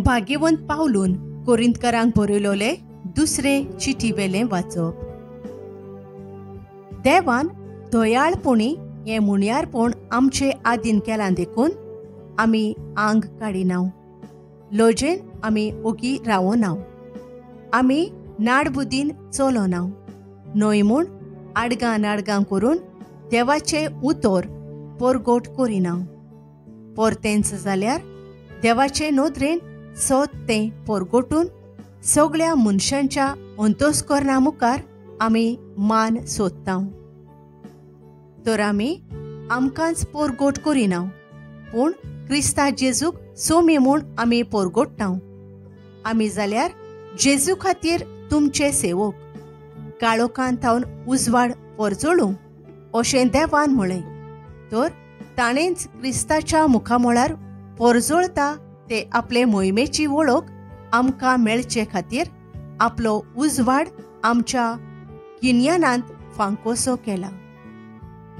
भाग्यवंत पावलून कोरिंथकरांक बरयलोले दुसरे चिठीवेलें वाचप. देवान दयाळपणी हें मुणयारपण आमचे आदीन केलां देखून आमी आंग काडिनाव, लोजेन आमी ओगी रावनाव, आमी नाडबुदीन चलोनाव, न्हय म्हूण आडगां करून देवाचे उतर परगोट करिनाव. परतेंच जाल्यार देवाचे नोदरेन सत तें परगोटून सगळ्या मनशांच्या अंतस्करणा मुखार आमी मान सोदताव. तर आमी आमकांच परगोट करिनाव, पूण क्रिस्ता जेजूक सोमी म्हूण आमी परगोट्टाव. आमी जाल्यार जेजू खातीर तुमचे सेवक, काळोखांतावन उजवाड परजळूं अशें देवान म्हळें. तर ताणेंच क्रिस्ताच्या मुखामोळार परजळता ते आपले मोहिमेची वळख आमकां मेळचे खातीर आपलो उजवाड आमच्या गिन्यानांत फांकोसो केला.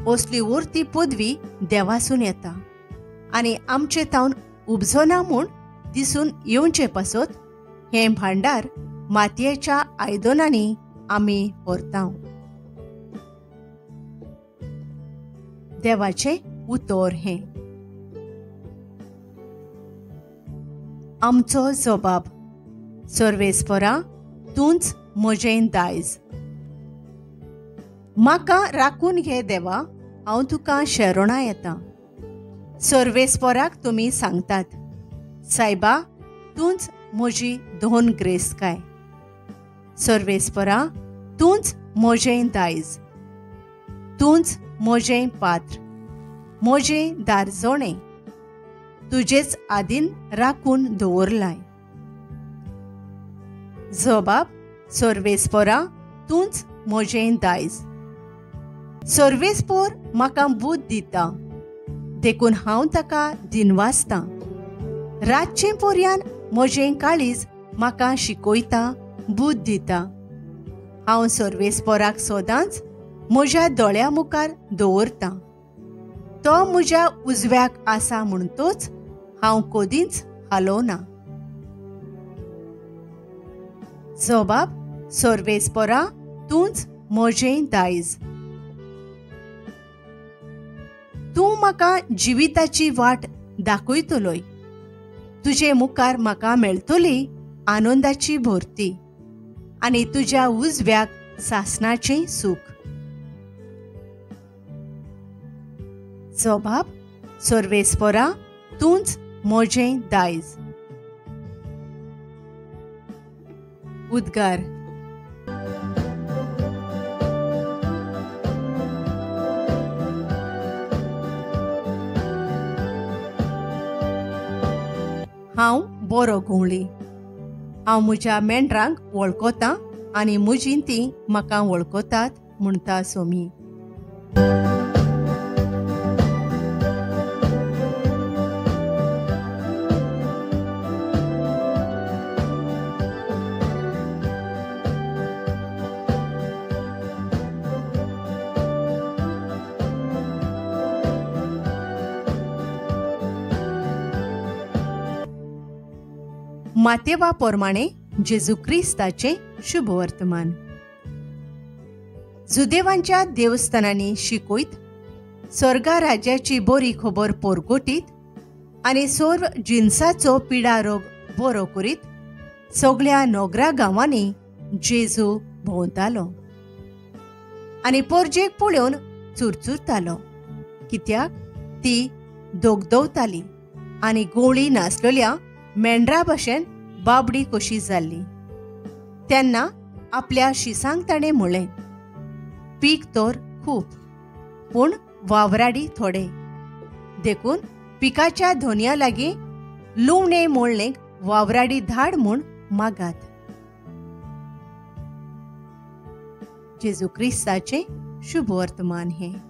असली उरती पदवी देवासून येता आनी आमचे तावन उपजना म्हूण दिसून येवचे पासत हें भांडार मातयेच्या आयदनांनी आमी व्हरताव. देवाचें उतर हें. आमचो जबाब. सर्वेस्परा, तूंच म्हजें दायज. म्हाका राखून घे देवा, हांव तुका शेरोणा येतां. सर्वेस्पराक तुमी सांगतात, सायबा, तूंच म्हजी दोन ग्रेस्तकाय. सर्वेस्परा, तूंच म्हजें दायज, तूंच म्हजें पात्र, म्हजें दारजोणें तुजेच आदीन राखून दवरलाय. जबाब. सर्वेस्परा, तूंच म्हजें दायज. सर्वेस्पर म्हाका बूद दिता, देखून हांव ताका दिनवासतां. रातचें पर्यान म्हजें काळीज म्हाका शिकयता, बूद दिता. हांव सर्वेस्पराक सदांच म्हज्या दोळ्या मुखार दवरतां. तो म्हज्या उजव्याक आसा म्हणटोच हांव कदींच हालोवना. जबाब. सर्वेस्परा, तूंच म्हजें दायज. तूं म्हाका जिविताची वाट दाखयतलोय. तुजे मुखार म्हाका मेळटली आनंदाची भरती आनी तुज्या उजव्याक सासणाचें सूख. जबाब. सर्वेस्परा, तूंच म्हजें दायज. उद्गार. हांव बरो घुंवळी. हांव म्हज्या मेंढरांक वळखतां आनी म्हजीं तीं म्हाका वळखतात म्हणटा सोमी. मातेवा प्रमाणे जेजू क्रिस्ताचे शुभ वर्तमान. जुदेवांच्या देवस्थानांनी शिकयत, स्वर्गा राज्याची बरी खबर परगोटीत आनी सर्व जिन्साचो पिडा रोग बरो करीत सगळ्या नोगरा गांवांनी जेजू भोंवतालो आनी परजेक पळोवन चुरचुरतालो, कित्याक ती दोगदवताली आनी गोळी नासलेल्या मेंढरा भाशेन बाबडी कशी जाल्ली. तेन्ना आपल्या शिसांक ताणें म्हळें, पीक तर खूब, पूण वावराडी थोडे, देखून पिकाच्या धोनया लागीं लुवणे मोळणेक वावराडी धाड म्हूण मागात. जेजू क्रिस्ताचें शुभ वर्तमान हें.